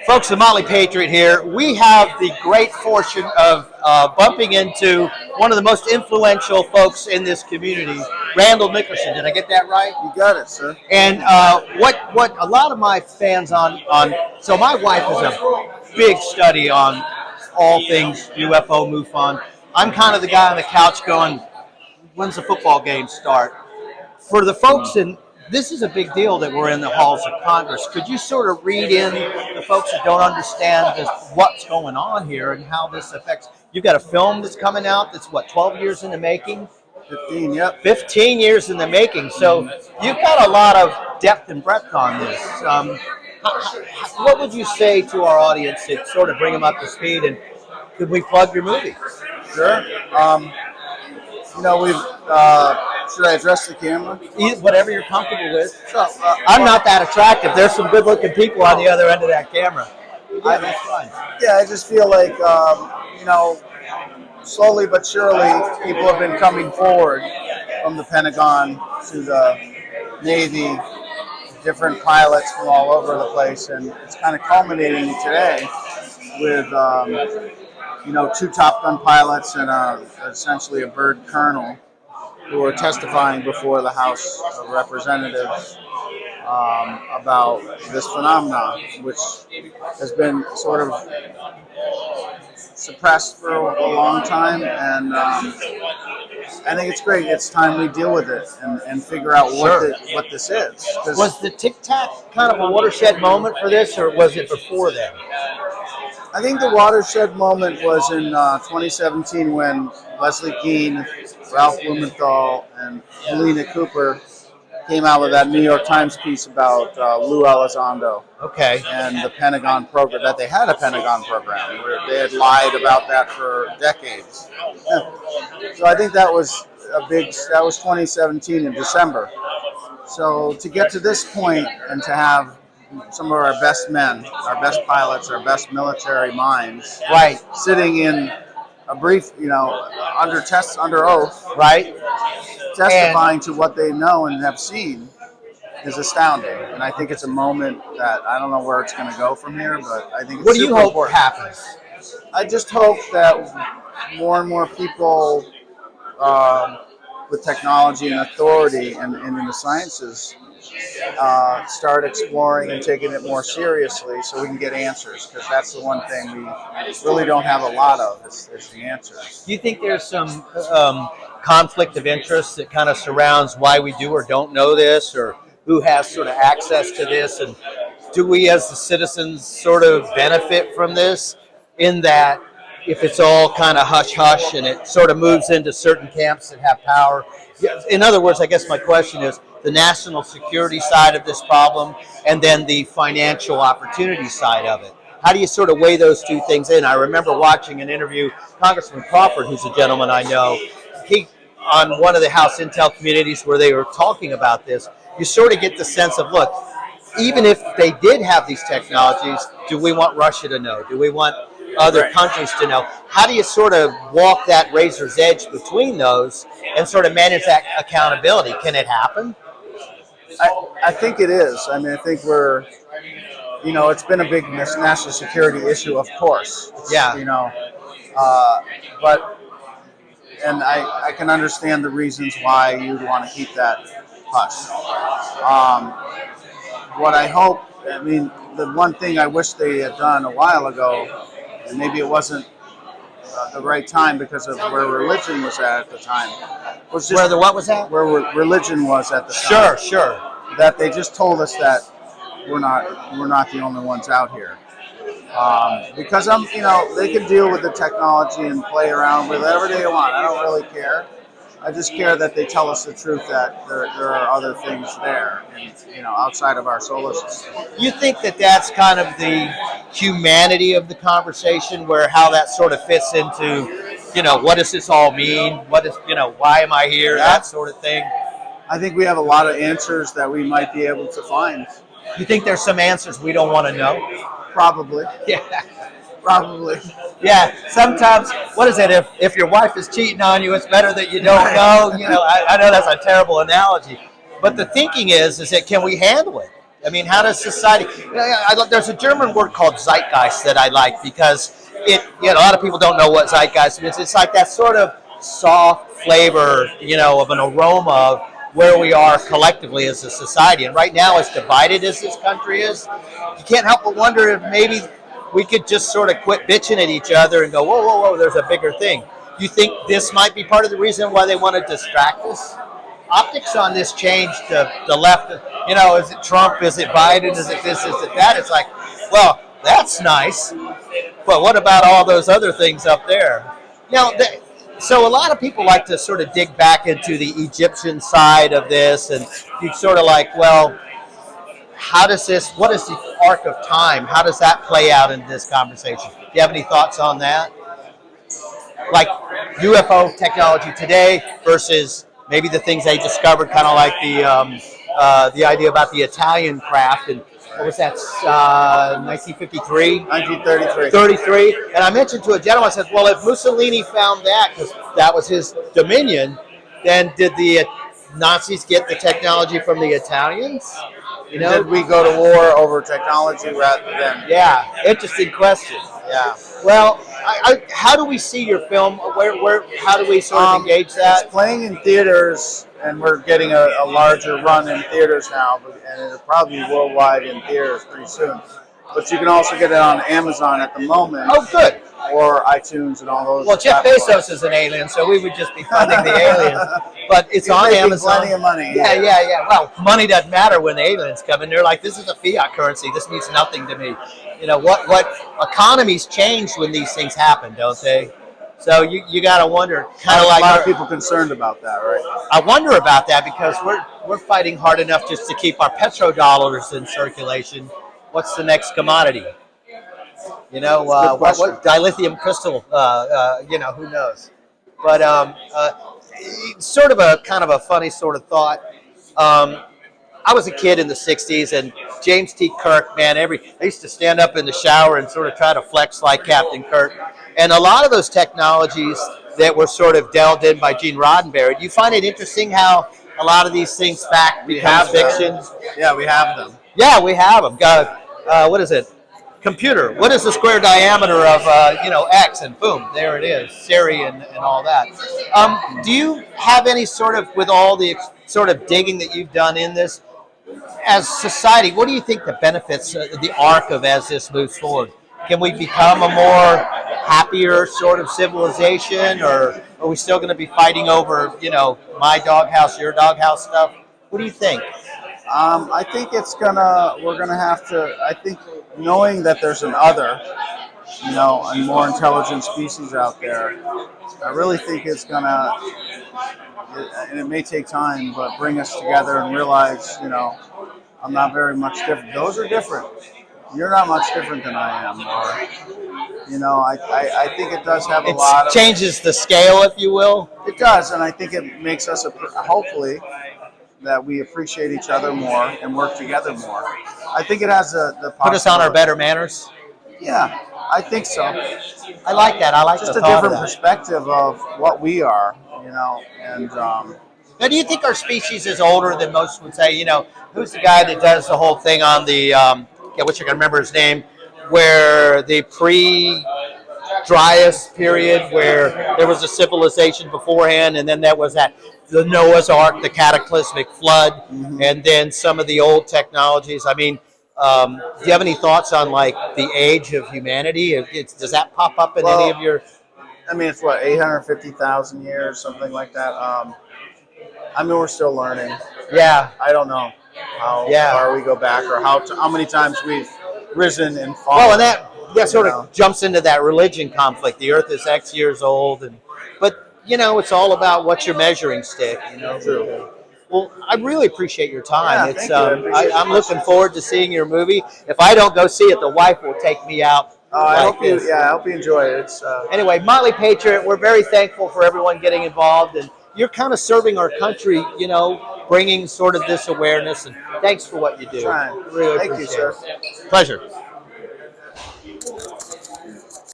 Folks, the Motley Patriot here. We have the great fortune of bumping into one of the most influential folks in this community, Randall Nickerson. Did I get that right? You got it, sir. And what a lot of my fans so my wife is a big study on all things UFO, MUFON. I'm kind of the guy on the couch going, when's the football game start? For the folks this is a big deal that we're in the halls of Congress. Could you sort of read in the folks that don't understand what's going on here and how this affects? You've got a film that's coming out that's, 12 years in the making? 15, yep. 15 years in the making. So you've got a lot of depth and breadth on this. What would you say to our audience to sort of bring them up to speed? And could we plug your movie? Sure. Should I address the camera? Whatever you're comfortable with. I'm not that attractive. There's some good-looking people on the other end of that camera. That's fine. Yeah, I just feel like, slowly but surely, people have been coming forward from the Pentagon to the Navy, different pilots from all over the place, and it's kind of culminating today with, two Top Gun pilots and essentially a bird colonel who are testifying before the House of Representatives about this phenomenon, which has been sort of suppressed for a long time, and I think it's great. It's time we deal with it and figure out what this is. Was the Tic Tac kind of a watershed moment for this, or was it before then? I think the watershed moment was in 2017 when Leslie Kean, Ralph Blumenthal, and Helena Cooper came out with that New York Times piece about Lou Elizondo. Okay. And the Pentagon program, that they had a Pentagon program where they had lied about that for decades. So I think that was that was 2017 in December. So to get to this point and to have some of our best men, our best pilots, our best military minds, right, sitting in a brief, under oath, right, testifying to what they know and have seen is astounding. And I think it's a moment that I don't know where it's going to go from here, but I think it's what do you hope important. happens? I just hope that more and more people with technology and authority and in the sciences start exploring and taking it more seriously so we can get answers, because that's the one thing we really don't have a lot of is the answers. Do you think there's some conflict of interest that kind of surrounds why we do or don't know this, or who has sort of access to this, and do we as the citizens sort of benefit from this, in that if it's all kind of hush-hush and it sort of moves into certain camps that have power? In other words, I guess my question is the national security side of this problem and then the financial opportunity side of it. How do you sort of weigh those two things in? I remember watching an interview, Congressman Crawford, who's a gentleman I know, he on one of the House Intel communities where they were talking about this, you sort of get the sense of, look, even if they did have these technologies, do we want Russia to know? Do we want other countries to know? How do you sort of walk that razor's edge between those and sort of manage that accountability? Can it happen? I think it is. I mean, I think we're, it's been a big national security issue, of course. Yeah. And I can understand the reasons why you'd want to keep that hush. What I hope, the one thing I wish they had done a while ago, and maybe it wasn't the right time because of where religion was at the time, was just where the what was at? Where religion was at the time. Sure. That they just told us that we're not the only ones out here. Because they can deal with the technology and play around with whatever they want. I don't really care. I just care that they tell us the truth, that there are other things there, outside of our solar system. You think that that's kind of the humanity of the conversation, where how that sort of fits into, what does this all mean? What is, why am I here? That sort of thing. I think we have a lot of answers that we might be able to find. You think there's some answers we don't want to know? Probably. Yeah. Probably. Yeah. Sometimes, what is it? If your wife is cheating on you, it's better that you don't know. I know that's a terrible analogy, but the thinking is that can we handle it? I mean, how does society? There's a German word called Zeitgeist that I like because a lot of people don't know what Zeitgeist means. It's like that sort of soft flavor, of an aroma of where we are collectively as a society. And right now, as divided as this country is, you can't help but wonder if maybe we could just sort of quit bitching at each other and go, whoa, whoa, whoa, there's a bigger thing. You think this might be part of the reason why they want to distract us? Optics on this change to the left. Is it Trump? Is it Biden? Is it this? Is it that? It's like, well, that's nice, but what about all those other things up there? So a lot of people like to sort of dig back into the Egyptian side of this, and you sort of like, well, what is the arc of time? How does that play out in this conversation? Do you have any thoughts on that? Like UFO technology today versus maybe the things they discovered, kind of like the idea about the Italian craft, and what was that, 1953? 1933. 33. And I mentioned to a gentleman, I said, well, if Mussolini found that, because that was his dominion, then did the Nazis get the technology from the Italians? Did we go to war over technology rather than... Yeah, interesting question. Yeah. Well, how do we see your film? How do we sort of engage that? It's playing in theaters, and we're getting a larger run in theaters now, and it'll probably be worldwide in theaters pretty soon. But you can also get it on Amazon at the moment. Oh, good. Or iTunes and all those. Well, Jeff Bezos is an alien, so we would just be funding the aliens. But it's on Amazon. Plenty of money. Yeah. Well, money doesn't matter when the aliens come in. They're like, this is a fiat currency. This means nothing to me. What economies change when these things happen, don't they? So you got to wonder, kind of like a lot of people concerned about that, right? I wonder about that because we're fighting hard enough just to keep our petrodollars in circulation. What's the next commodity? What dilithium crystal? Who knows? But sort of a kind of a funny sort of thought. I was a kid in the '60s, and James T. Kirk, man, I used to stand up in the shower and sort of try to flex like Captain Kirk. And a lot of those technologies that were sort of delved in by Gene Roddenberry, do you find it interesting how a lot of these things become fiction? Yeah, we have them. Yeah, we have them. What is it? Computer. What is the square diameter of X? And boom, there it is. Siri and all that. Do you have any sort of, with all the sort of digging that you've done in this, as society, what do you think the benefits, the arc of as this moves forward? Can we become a more happier sort of civilization, or are we still going to be fighting over, my doghouse, your doghouse stuff? What do you think? I think we're gonna have to, I think knowing that there's an other, a more intelligent species out there, I really think it's gonna, and it may take time, but bring us together and realize, I'm not very much different. Those are different. You're not much different than I am. Or, I think it does have a lot of... It changes the scale, if you will. It does, and I think it makes us, hopefully, that we appreciate each other more and work together more. I think it has the put us on our better manners. Yeah, I think so. I like that. I like just the a thought different of that. Perspective of what we are, and. Now, do you think our species is older than most would say? Who's the guy that does the whole thing on the? Which I can remember his name, where the Dryas period, where there was a civilization beforehand, and then there was the Noah's Ark, the cataclysmic flood, and then some of the old technologies. I mean, do you have any thoughts on like the age of humanity? Does that pop up in any of your? I mean, it's 850,000 years, something like that. I mean, we're still learning. Yeah, I don't know how far we go back or how many times we've risen and fallen. Well, and that sort of jumps into that religion conflict. The Earth is X years old, but it's all about what's your measuring stick. True. Well, I really appreciate your time. Yeah, I'm looking forward to seeing your movie. If I don't go see it, the wife will take me out. I hope you enjoy it. Anyway, Motley Patriot, we're very thankful for everyone getting involved, and you're kind of serving our country, bringing sort of this awareness. And thanks for what you do. Trying. Really Thank you, sir. Pleasure.